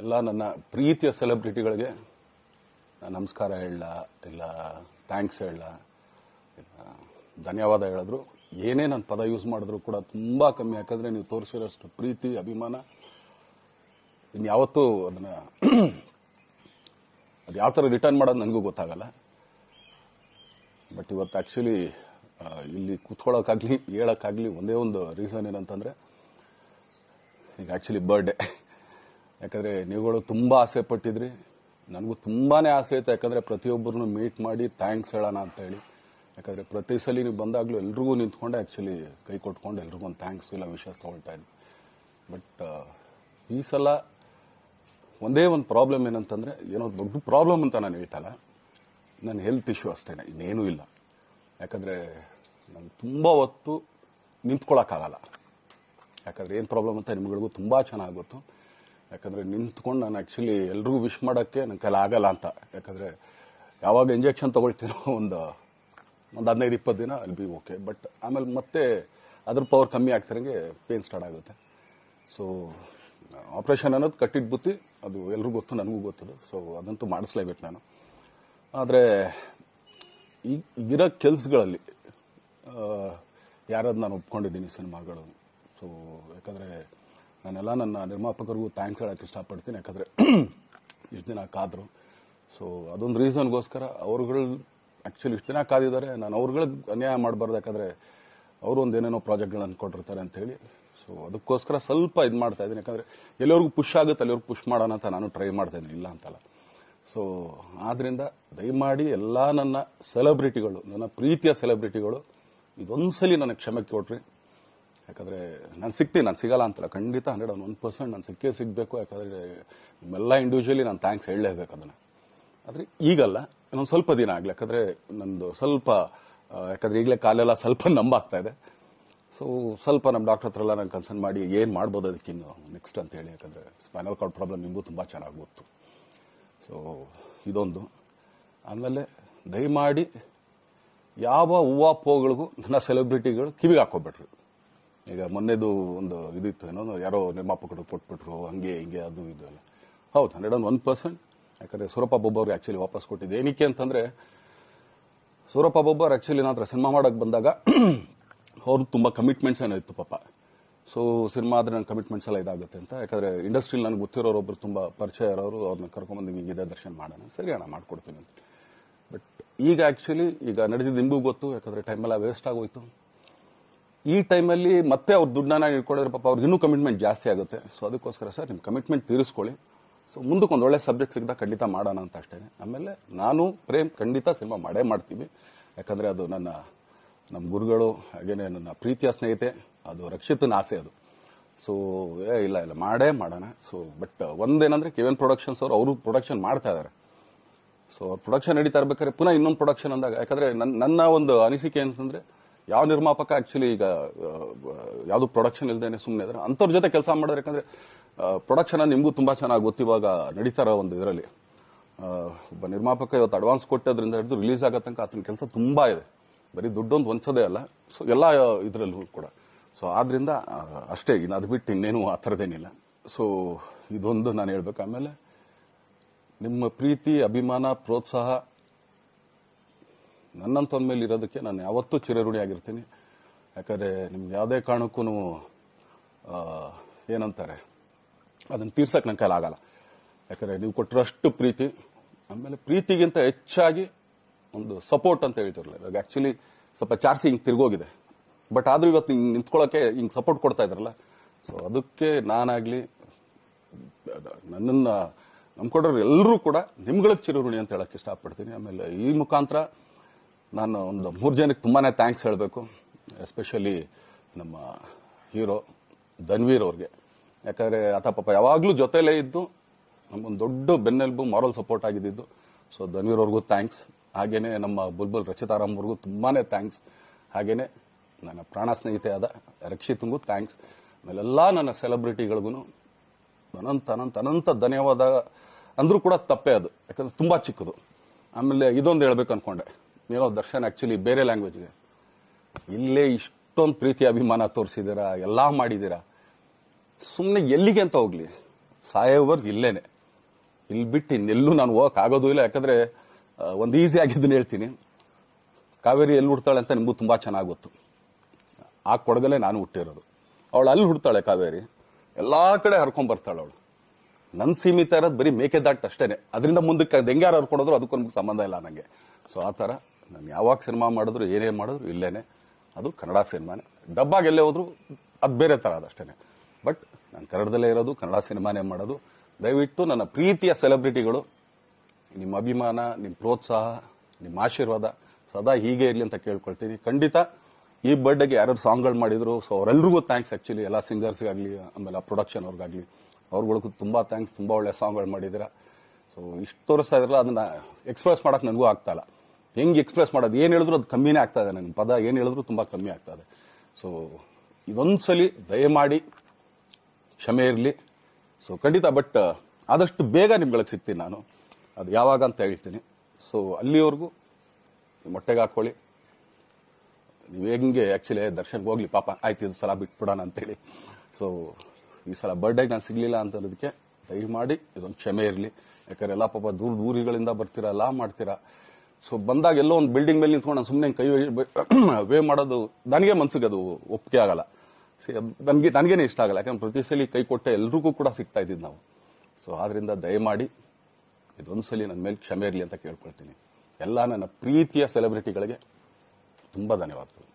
ಎಲ್ಲ ನನ್ನ ಪ್ರೀತಿಯ ಸೆಲೆಬ್ರಿಟಿಗಳಿಗೆ ನಮಸ್ಕಾರ ಹೇಳಲ್ಲ, ಇಲ್ಲ ಥ್ಯಾಂಕ್ಸ್ ಹೇಳಲ್ಲ, ಇಲ್ಲ ಧನ್ಯವಾದ ಹೇಳಿದ್ರು, ಏನೇ ನನ್ನ ಪದ ಯೂಸ್ ಮಾಡಿದ್ರು ಕೂಡ ತುಂಬ ಕಮ್ಮಿ. ಯಾಕಂದರೆ ನೀವು ತೋರಿಸಿರೋಷ್ಟು ಪ್ರೀತಿ ಅಭಿಮಾನ ಇನ್ಯಾವತ್ತೂ ಅದನ್ನು ಅದು ಯಾವ ಥರ ರಿಟರ್ನ್ ಮಾಡೋದು ನನಗೂ ಗೊತ್ತಾಗಲ್ಲ. ಬಟ್ ಇವತ್ತು ಆ್ಯಕ್ಚುಲಿ ಇಲ್ಲಿ ಕೂತ್ಕೊಳ್ಳೋಕ್ಕಾಗಲಿ ಹೇಳೋಕ್ಕಾಗಲಿ ಒಂದೇ ಒಂದು ರೀಸನ್ ಏನಂತಂದರೆ, ಈಗ ಆ್ಯಕ್ಚುಲಿ ಬರ್ಡೇ. ಯಾಕಂದರೆ ನೀವುಗಳು ತುಂಬ ಆಸೆ ಪಟ್ಟಿದ್ರಿ, ನನಗೂ ತುಂಬಾ ಆಸೆ ಇತ್ತು. ಯಾಕಂದರೆ ಪ್ರತಿಯೊಬ್ಬರನ್ನು ಮೀಟ್ ಮಾಡಿ ಥ್ಯಾಂಕ್ಸ್ ಹೇಳೋಣ ಅಂತ ಹೇಳಿ. ಯಾಕಂದರೆ ಪ್ರತಿ ಸಲ ನೀವು ಬಂದಾಗಲೂ ಎಲ್ರಿಗೂ ನಿಂತ್ಕೊಂಡೆ ಆ್ಯಕ್ಚುಲಿ ಕೈ ಕೊಟ್ಕೊಂಡು ಎಲ್ರಿಗೂ ಒಂದು ಥ್ಯಾಂಕ್ಸ್ ಇಲ್ಲ ವಿಷಯ ತೊಗೊಳ್ತಾ ಇದ್ದೆ. ಬಟ್ ಈ ಸಲ ಒಂದೇ ಒಂದು ಪ್ರಾಬ್ಲಮ್ ಏನಂತಂದರೆ, ಏನೋ ದೊಡ್ಡ ಪ್ರಾಬ್ಲಮ್ ಅಂತ ನಾನು ಹೇಳ್ತಲ್ಲ, ನನ್ನ ಹೆಲ್ತ್ ಇಶ್ಯೂ ಅಷ್ಟೇ, ಇನ್ನೇನೂ ಇಲ್ಲ. ಯಾಕಂದರೆ ನಾನು ತುಂಬ ಹೊತ್ತು ನಿಂತ್ಕೊಳ್ಳೋಕ್ಕಾಗಲ್ಲ. ಯಾಕಂದರೆ ಏನು ಪ್ರಾಬ್ಲಮ್ ಅಂತ ನಿಮ್ಗಳಿಗೂ ತುಂಬ ಚೆನ್ನಾಗಿ ಗೊತ್ತು. ಯಾಕಂದರೆ ನಿಂತ್ಕೊಂಡು ನಾನು ಆ್ಯಕ್ಚುಲಿ ಎಲ್ರಿಗೂ ವಿಶ್ ಮಾಡೋಕ್ಕೆ ನನ್ನ ಕೈಲಿ ಆಗಲ್ಲ ಅಂತ. ಯಾಕಂದರೆ ಯಾವಾಗ ಇಂಜೆಕ್ಷನ್ ತೊಗೊಳ್ತೀನೋ ಒಂದು 15-20 ದಿನ ಅಲ್ಲಿ ಬಿ ಓಕೆ. ಬಟ್ ಆಮೇಲೆ ಮತ್ತೆ ಅದ್ರ ಪವರ್ ಕಮ್ಮಿ ಆಗ್ತಿರಂಗೆ ಪೇನ್ ಸ್ಟಾರ್ಟ್ ಆಗುತ್ತೆ. ಸೊ ಆಪ್ರೇಷನ್ ಅನ್ನೋದು ಕಟ್ಟಿಟ್ಟು ಬುತ್ತಿ, ಅದು ಎಲ್ರಿಗೂ ಗೊತ್ತು, ನನಗೂ ಗೊತ್ತದು. ಸೊ ಅದಂತೂ ಮಾಡಿಸ್ಲೇಬೇಕು ನಾನು. ಆದರೆ ಈಗಿರೋ ಕೆಲಸಗಳಲ್ಲಿ ಯಾರಾದ್ರು ನಾನು ಒಪ್ಕೊಂಡಿದ್ದೀನಿ ಸಿನಿಮಾಗಳು. ಸೊ ಯಾಕಂದರೆ ನಾನೆಲ್ಲ ನನ್ನ ನಿರ್ಮಾಪಕರಿಗೂ ಥ್ಯಾಂಕ್ಸ್ ಹೇಳೋಕ್ಕೆ ಇಷ್ಟಪಡ್ತೀನಿ. ಯಾಕಂದರೆ ಇಷ್ಟು ದಿನ ಕಾದರು. ಸೊ ಅದೊಂದು ರೀಸನ್ಗೋಸ್ಕರ ಅವ್ರುಗಳು ಆ್ಯಕ್ಚುಲಿ ಇಷ್ಟು ದಿನ ಕಾದಿದ್ದಾರೆ, ನಾನು ಅವ್ರುಗಳಿಗೆ ಅನ್ಯಾಯ ಮಾಡಬಾರ್ದು. ಯಾಕಂದರೆ ಅವರು ಒಂದು ಏನೇನೋ ಪ್ರಾಜೆಕ್ಟ್ಗಳು ಅಂದ್ಕೊಂಡಿರ್ತಾರೆ ಅಂಥೇಳಿ. ಸೊ ಅದಕ್ಕೋಸ್ಕರ ಸ್ವಲ್ಪ ಇದು ಮಾಡ್ತಾ ಇದ್ದೀನಿ. ಯಾಕಂದರೆ ಎಲ್ಲರಿಗೂ ಪುಷ್ ಆಗುತ್ತೆ ಅಲ್ಲಿವ್ರಿಗೆ ಪುಷ್ ಮಾಡೋಣ ಅಂತ ನಾನು ಟ್ರೈ ಮಾಡ್ತಾ ಇದ್ದೀನಿ, ಇಲ್ಲ ಅಂತಲ್ಲ. ಸೊ ಆದ್ದರಿಂದ ದಯಮಾಡಿ ಎಲ್ಲ ನನ್ನ ಸೆಲೆಬ್ರಿಟಿಗಳು, ನನ್ನ ಪ್ರೀತಿಯ ಸೆಲೆಬ್ರಿಟಿಗಳು, ಇದೊಂದ್ಸಲಿ ನನಗೆ ಕ್ಷಮೆ ಕೊಟ್ರಿ. ಯಾಕಂದರೆ ನಾನು ಸಿಗ್ತೀನಿ, ನಾನು ಸಿಗಲ್ಲ ಅಂತಲ್ಲ, ಖಂಡಿತ 101% ನಾನು ಸಿಕ್ಕೇ ಸಿಗಬೇಕು. ಯಾಕಂದರೆ ನಿಮ್ಮೆಲ್ಲ ಇಂಡಿವಿಜುವಲಿ ನಾನು ಥ್ಯಾಂಕ್ಸ್ ಹೇಳಲೇಬೇಕು ಅದನ್ನು. ಆದರೆ ಈಗಲ್ಲ, ಇನ್ನೊಂದು ಸ್ವಲ್ಪ ದಿನ ಆಗಲಿ. ಯಾಕಂದರೆ ನಂದು ಸ್ವಲ್ಪ ಯಾಕಂದರೆ ಈಗಲೇ ಕಾಲೆಲ್ಲ ಸ್ವಲ್ಪ ನಂಬಾಗ್ತಾ ಇದೆ. ಸೊ ಸ್ವಲ್ಪ ನಮ್ಮ ಡಾಕ್ಟರ್ ಹತ್ರ ಎಲ್ಲ ನಾನು ಕನ್ಸರ್ನ್ ಮಾಡಿ ಏನು ಮಾಡ್ಬೋದು ಅದಕ್ಕಿನ್ನು ನೆಕ್ಸ್ಟ್ ಅಂತೇಳಿ. ಯಾಕಂದರೆ ಸ್ಪೈನಲ್ ಕಾರ್ಡ್ ಪ್ರಾಬ್ಲಮ್ ನಿಮಗೂ ತುಂಬ ಚೆನ್ನಾಗಿ ಗೊತ್ತು. ಸೊ ಇದೊಂದು. ಆಮೇಲೆ ದಯಮಾಡಿ ಯಾವ ಹೂವಾಪೋಗಳಿಗೂ ನನ್ನ ಸೆಲೆಬ್ರಿಟಿಗಳು ಕಿವಿಗೆ ಹಾಕೋಬೇಡ್ರಿ. ಈಗ ಮೊನ್ನೆದು ಒಂದು ಇದಿತ್ತು, ಏನೋ ಯಾರೋ ನಿರ್ಮಾಪಕರು ಕೊಟ್ಬಿಟ್ರು, ಹಂಗೆ ಹಿಂಗೆ ಅದು ಇದು ಎಲ್ಲ. ಹೌದು, 101%. ಯಾಕಂದರೆ ಸೂರಪ್ಪ ಬೊಬ್ಬ ಅವ್ರಿಗೆ ಆ್ಯಕ್ಚುಲಿ ವಾಪಸ್ ಕೊಟ್ಟಿದ್ದೆ. ಏನಕ್ಕೆ ಅಂತಂದರೆ, ಸೂರಪ್ಪ ಬೊಬ್ಬ ಅವ್ರು ಆ್ಯಕ್ಚುಲಿ ನಾನು ಸಿನಿಮಾ ಮಾಡೋಕ್ಕೆ ಬಂದಾಗ ಅವ್ರು ತುಂಬ ಕಮಿಟ್ಮೆಂಟ್ಸ್ ಏನೋ ಇತ್ತು ಪಾಪ. ಸೊ ಸಿನಿಮಾ ಆದರೆ ನನ್ನ ಕಮಿಟ್ಮೆಂಟ್ಸ್ ಎಲ್ಲ ಇದಾಗುತ್ತೆ ಅಂತ. ಯಾಕಂದರೆ ಇಂಡಸ್ಟ್ರಿಲಿ ನನಗೆ ಗೊತ್ತಿರೋರೊಬ್ಬರು ತುಂಬ ಪರಿಚಯ ಇರೋರು, ಅವ್ರನ್ನ ಕರ್ಕೊಂಬಂದು ಹಿಂಗಿದೆ ದರ್ಶನ ಮಾಡೋಣ, ಸರಿ ಅಣ್ಣ ಮಾಡ್ಕೊಡ್ತೀನಿ ಅಂತ. ಬಟ್ ಈಗ ಆ್ಯಕ್ಚುಲಿ ಈಗ ನಡೆದಿದ್ದು ನಿಮಗೂ ಗೊತ್ತು. ಯಾಕಂದರೆ ಟೈಮೆಲ್ಲ ವೇಸ್ಟ್ ಆಗೋಯ್ತು. ಈ ಟೈಮಲ್ಲಿ ಮತ್ತೆ ಅವ್ರ ದುಡ್ಡನ್ನ ಇಟ್ಕೊಂಡಿದ್ರೆ ಪಾಪ ಅವ್ರಿಗೆ ಇನ್ನೂ ಕಮಿಟ್ಮೆಂಟ್ ಜಾಸ್ತಿ ಆಗುತ್ತೆ. ಸೊ ಅದಕ್ಕೋಸ್ಕರ ಸರ್ ನಿಮ್ಮ ಕಮಿಟ್ಮೆಂಟ್ ತೀರಿಸ್ಕೊಳ್ಳಿ. ಸೊ ಮುಂದಕ್ಕೆ ಒಂದು ಒಳ್ಳೆ ಸಬ್ಜೆಕ್ಟ್ ಸಿಗ್ದಾಗ ಖಂಡಿತ ಮಾಡೋಣ ಅಂತ ಅಷ್ಟೇ. ಆಮೇಲೆ ನಾನು ಪ್ರೇಮ್ ಖಂಡಿತ ಸಿನಿಮಾ ಮಾಡೇ ಮಾಡ್ತೀವಿ. ಯಾಕಂದರೆ ಅದು ನಮ್ಮ ಗುರುಗಳು, ಹಾಗೇನೆ ನನ್ನ ಪ್ರೀತಿಯ ಸ್ನೇಹಿತೆ, ಅದು ರಕ್ಷಿತನ ಆಸೆ ಅದು. ಸೊ ಇಲ್ಲ ಮಾಡೇ ಮಾಡೋಣ. ಸೊ ಬಟ್ ಒಂದೇನಂದರೆ KVN ಪ್ರೊಡಕ್ಷನ್ಸ್ ಅವರು ಪ್ರೊಡಕ್ಷನ್ ಮಾಡ್ತಾ ಇದ್ದಾರೆ. ಸೊ ಅವ್ರ ಪ್ರೊಡಕ್ಷನ್ ನಡೀತಾ ಇರ್ಬೇಕಾದ್ರೆ ಪುನಃ ಇನ್ನೊಂದು ಪ್ರೊಡಕ್ಷನ್ ಅಂದಾಗ, ಯಾಕಂದರೆ ನನ್ನ ಒಂದು ಅನಿಸಿಕೆ ಅಂತಂದರೆ, ಯಾವ ನಿರ್ಮಾಪಕ ಆ್ಯಕ್ಚುಲಿ ಈಗ ಯಾವುದು ಪ್ರೊಡಕ್ಷನ್ ಇಲ್ಲದೇನೆ ಸುಮ್ಮನೆ ಇದ್ದಾರೆ ಅಂಥವ್ರ ಜೊತೆ ಕೆಲಸ ಮಾಡಿದ್ರೆ. ಯಾಕಂದರೆ ಪ್ರೊಡಕ್ಷನ್ ನಿಮಗೂ ತುಂಬ ಚೆನ್ನಾಗಿ ಗೊತ್ತು. ಇವಾಗ ನಡೀತಾ ಇರೋ ಒಂದು ಇದರಲ್ಲಿ ಒಬ್ಬ ನಿರ್ಮಾಪಕ ಇವತ್ತು ಅಡ್ವಾನ್ಸ್ ಕೊಟ್ಟೋದ್ರಿಂದ ಹಿಡಿದು ರಿಲೀಸ್ ಆಗೋ ತನಕ ಆತನ ಕೆಲಸ ತುಂಬ ಇದೆ. ಬರೀ ದುಡ್ಡೊಂದು ಹೊಂಚೋದೇ ಅಲ್ಲ, ಸೊ ಎಲ್ಲ ಇದರಲ್ಲೂ ಕೂಡ. ಸೊ ಆದ್ದರಿಂದ ಅಷ್ಟೇ, ಇನ್ನು ಅದು ಬಿಟ್ಟು ಇನ್ನೇನು ಆ ಥರದ್ದೇನಿಲ್ಲ. ಸೊ ಇದೊಂದು ನಾನು ಹೇಳ್ಬೇಕು. ಆಮೇಲೆ ನಿಮ್ಮ ಪ್ರೀತಿ, ಅಭಿಮಾನ, ಪ್ರೋತ್ಸಾಹ ನನ್ನಂತವನ ಮೇಲೆ ಇರೋದಕ್ಕೆ ನಾನು ಯಾವತ್ತೂ ಚಿರಋಣಿಯಾಗಿರ್ತೀನಿ. ಯಾಕಂದರೆ ನಿಮ್ಗೆ ಯಾವುದೇ ಕಾರಣಕ್ಕೂ ಏನಂತಾರೆ ಅದನ್ನು ತೀರ್ಸಕ್ಕೆ ನನ್ನ ಕೈಲಾಗಲ್ಲ. ಯಾಕಂದರೆ ನೀವು ಕೊಟ್ಟಿರೋಷ್ಟು ಪ್ರೀತಿ, ಆಮೇಲೆ ಪ್ರೀತಿಗಿಂತ ಹೆಚ್ಚಾಗಿ ಒಂದು ಸಪೋರ್ಟ್ ಅಂತ ಹೇಳ್ತಿರಲ್ಲ. ಇವಾಗ ಆ್ಯಕ್ಚುಲಿ ಸ್ವಲ್ಪ ಚಾರ್ಜಿ ಹಿಂಗೆ ತಿರ್ಗೋಗಿದೆ. ಬಟ್ ಆದರೂ ಇವತ್ತು ಹಿಂಗೆ ನಿಂತ್ಕೊಳ್ಳೋಕ್ಕೆ ಹಿಂಗೆ ಸಪೋರ್ಟ್ ಕೊಡ್ತಾ ಇದ್ರಲ್ಲ. ಸೊ ಅದಕ್ಕೆ ನಾನಾಗಲಿ ನನ್ನನ್ನು ನಂಬ್ಕೊಡೋರು ಎಲ್ಲರೂ ಕೂಡ ನಿಮ್ಗಳಿಗೆ ಚಿರಋಣಿ ಅಂತ ಹೇಳೋಕ್ಕೆ ಇಷ್ಟಪಡ್ತೀನಿ. ಆಮೇಲೆ ಈ ಮುಖಾಂತರ ನಾನು ಒಂದು 3 ಜನಕ್ಕೆ ತುಂಬಾ ಥ್ಯಾಂಕ್ಸ್ ಹೇಳಬೇಕು. ಎಸ್ಪೆಷಲಿ ನಮ್ಮ ಹೀರೋ ಧನ್ವೀರ್ ಅವ್ರಿಗೆ. ಯಾಕಂದರೆ ಆತ ಪಾಪ ಯಾವಾಗಲೂ ಜೊತೆಲೇ ಇದ್ದು ನಮಗೊಂದು ದೊಡ್ಡ ಬೆನ್ನೆಲುಬು, ಮಾರಲ್ ಸಪೋರ್ಟ್ ಆಗಿದ್ದು. ಸೊ ಧನ್ವೀರ್ ಅವ್ರಿಗೂ ಥ್ಯಾಂಕ್ಸ್. ಹಾಗೇನೆ ನಮ್ಮ ಬುಲ್ಬುಲ್ ರಚಿತಾರಾಮ್ ಅವ್ರಿಗೂ ತುಂಬಾ ಥ್ಯಾಂಕ್ಸ್. ಹಾಗೇನೆ ನನ್ನ ಪ್ರಾಣ ಸ್ನೇಹಿತೆ ಆದ ರಕ್ಷಿತಂಗೂ ಥ್ಯಾಂಕ್ಸ್. ಆಮೇಲೆಲ್ಲ ನನ್ನ ಸೆಲೆಬ್ರಿಟಿಗಳಿಗೂ ಅನಂತ ಧನ್ಯವಾದ ಅಂದರೂ ಕೂಡ ತಪ್ಪೇ ಅದು. ಯಾಕಂದರೆ ತುಂಬ ಚಿಕ್ಕದು. ಆಮೇಲೆ ಇದೊಂದು ಹೇಳ್ಬೇಕು ಅಂದ್ಕೊಂಡೆ, ಏನೋ ದರ್ಶನ್ ಆ್ಯಕ್ಚುಲಿ ಬೇರೆ ಲ್ಯಾಂಗ್ವೇಜ್ಗೆ ಇಲ್ಲೇ ಇಷ್ಟೊಂದು ಪ್ರೀತಿ ಅಭಿಮಾನ ತೋರಿಸಿದ್ದೀರಾ, ಎಲ್ಲ ಮಾಡಿದ್ದೀರಾ, ಸುಮ್ಮನೆ ಎಲ್ಲಿಗೆ ಅಂತ ಹೋಗ್ಲಿ. ಸಾಯೋವರ್ಗು ಇಲ್ಲೇನೆ, ಇಲ್ಲಿ ಬಿಟ್ಟು ಇನ್ನೆಲ್ಲೂ ನಾನು ಹೋಗಕ್ ಆಗೋದು ಇಲ್ಲ. ಯಾಕಂದ್ರೆ ಒಂದು ಈಸಿ ಆಗಿದ್ದನ್ನು ಹೇಳ್ತೀನಿ, ಕಾವೇರಿ ಎಲ್ಲಿ ಹುಡ್ತಾಳೆ ಅಂತ ನಿಮಗೂ ತುಂಬಾ ಚೆನ್ನಾಗಿ ಗೊತ್ತು. ಆ ಕೊಡಗಲ್ಲೇ ನಾನು ಹುಟ್ಟಿರೋದು. ಅವಳು ಅಲ್ಲಿ ಹುಡ್ತಾಳೆ ಕಾವೇರಿ, ಎಲ್ಲಾ ಕಡೆ ಹರ್ಕೊಂಡ್ ಬರ್ತಾಳೆ ಅವಳು. ನನ್ ಸೀಮಿತ ಇರೋದು ಬರೀ ಮೇಕೆದಾಟ್ ಅಷ್ಟೇನೆ, ಅದರಿಂದ ಮುಂದಕ್ಕೆ ಹೆಂಗೆ ಯಾರು ಹರ್ಕೊಡೋದ್ರು ಅದಕ್ಕೂ ನಮ್ಗೆ ಸಂಬಂಧ ಇಲ್ಲ ನನಗೆ. ಸೊ ಆ ಥರ ನಾನು ಯಾವಾಗ ಸಿನಿಮಾ ಮಾಡಿದ್ರು ಏನೇ ಮಾಡಿದ್ರು ಇಲ್ಲೇನೆ, ಅದು ಕನ್ನಡ ಸಿನಿಮಾನೇ. ಡಬ್ಬಾಗಿ ಎಲ್ಲೇ ಹೋದ್ರು ಅದು ಬೇರೆ ಥರ ಅದಷ್ಟೇನೆ. ಬಟ್ ನಾನು ಕನ್ನಡದಲ್ಲೇ ಇರೋದು, ಕನ್ನಡ ಸಿನಿಮಾನೇ ಮಾಡೋದು. ದಯವಿಟ್ಟು ನನ್ನ ಪ್ರೀತಿಯ ಸೆಲೆಬ್ರಿಟಿಗಳು, ನಿಮ್ಮ ಅಭಿಮಾನ, ನಿಮ್ಮ ಪ್ರೋತ್ಸಾಹ, ನಿಮ್ಮ ಆಶೀರ್ವಾದ ಸದಾ ಹೀಗೆ ಇರಲಿ ಅಂತ ಕೇಳ್ಕೊಳ್ತೀನಿ. ಖಂಡಿತ ಈ ಬರ್ಡೇಗೆ ಯಾರು ಸಾಂಗ್ಗಳು ಮಾಡಿದ್ರು, ಸೊ ಅವರೆಲ್ರಿಗೂ ಥ್ಯಾಂಕ್ಸ್. ಆ್ಯಕ್ಚುಲಿ ಎಲ್ಲ ಸಿಂಗರ್ಸ್ಗಾಗಲಿ, ಆಮೇಲೆ ಆ ಪ್ರೊಡಕ್ಷನ್ ಅವ್ರಿಗಾಗಲಿ, ಅವ್ರುಗಳಿಗೂ ತುಂಬ ಥ್ಯಾಂಕ್ಸ್. ತುಂಬ ಒಳ್ಳೆ ಸಾಂಗ್ಗಳು ಮಾಡಿದ್ದೀರಾ. ಸೊ ಇಷ್ಟು ತೋರಿಸ್ತಾ ಇದ್ರಲ್ಲ, ಅದನ್ನ ಎಕ್ಸ್ಪ್ರೆಸ್ ಮಾಡೋಕೆ ನನಗೂ ಆಗ್ತಾ ಇಲ್ಲ. ಹೆಂಗೆ ಎಕ್ಸ್ಪ್ರೆಸ್ ಮಾಡೋದು, ಏನು ಹೇಳಿದ್ರು ಅದು ಕಮ್ಮಿನೇ ಆಗ್ತಾ ಇದೆ. ನನ್ನ ಪದ ಏನು ಹೇಳಿದ್ರು ತುಂಬ ಕಮ್ಮಿ ಆಗ್ತಾ ಇದೆ. ಸೊ ಇದೊಂದ್ಸಲಿ ದಯಮಾಡಿ ಕ್ಷಮೆ ಇರಲಿ. ಸೊ ಖಂಡಿತ, ಬಟ್ ಆದಷ್ಟು ಬೇಗ ನಿಮ್ಗಳಿಗೆ ಸಿಗ್ತೀನಿ ನಾನು. ಅದು ಯಾವಾಗ ಅಂತ ಹೇಳ್ತೀನಿ. ಸೊ ಅಲ್ಲಿವರೆಗೂ ಮೊಟ್ಟೆಗೆ ಹಾಕೊಳ್ಳಿ. ನೀವು ಹೆಂಗೆ ಆ್ಯಕ್ಚುಲಿ ದರ್ಶನ್ಗೆ ಹೋಗ್ಲಿ ಪಾಪ, ಆಯ್ತು ಇದು ಸಲ ಬಿಟ್ಬಿಡೋಣ ಅಂತೇಳಿ. ಸೊ ಈ ಸಲ ಬರ್ಡೇಗೆ ನಾನು ಸಿಗಲಿಲ್ಲ ಅಂತದಕ್ಕೆ ದಯಮಾಡಿ ಇದೊಂದು ಕ್ಷಮೆ ಇರಲಿ. ಯಾಕಂದ್ರೆ ಎಲ್ಲ ಪಾಪ ದೂರಗಳಿಂದ ಬರ್ತೀರಾ, ಎಲ್ಲ ಮಾಡ್ತೀರಾ. ಸೊ ಬಂದಾಗ ಎಲ್ಲೋ ಒಂದು ಬಿಲ್ಡಿಂಗ್ ಮೇಲೆ ನಿಂತ್ಕೊಂಡು ನಾನು ಸುಮ್ಮನೆ ಕೈ ವೇ ಮಾಡೋದು ನನಗೆ ಮನ್ಸಿಗೆ ಅದು ಒಪ್ಪಿಗೆ ಆಗಲ್ಲ. ನನಗೇನೆ ಇಷ್ಟ ಆಗಲ್ಲ. ಯಾಕಂದ್ರೆ ಪ್ರತಿ ಸಲ ಕೈ ಕೊಟ್ಟೆ ಎಲ್ರಿಗೂ ಕೂಡ ಸಿಗ್ತಾ ಇದ್ದಿದ್ದು ನಾವು. ಸೊ ಆದ್ರಿಂದ ದಯಮಾಡಿ ಇದೊಂದ್ಸಲಿ ನನ್ನ ಮೇಲೆ ಕ್ಷಮೆ ಇರಲಿ ಅಂತ ಕೇಳ್ಕೊಳ್ತೀನಿ. ಎಲ್ಲ ನನ್ನ ಪ್ರೀತಿಯ ಸೆಲೆಬ್ರಿಟಿಗಳಿಗೆ ತುಂಬ ಧನ್ಯವಾದಗಳು.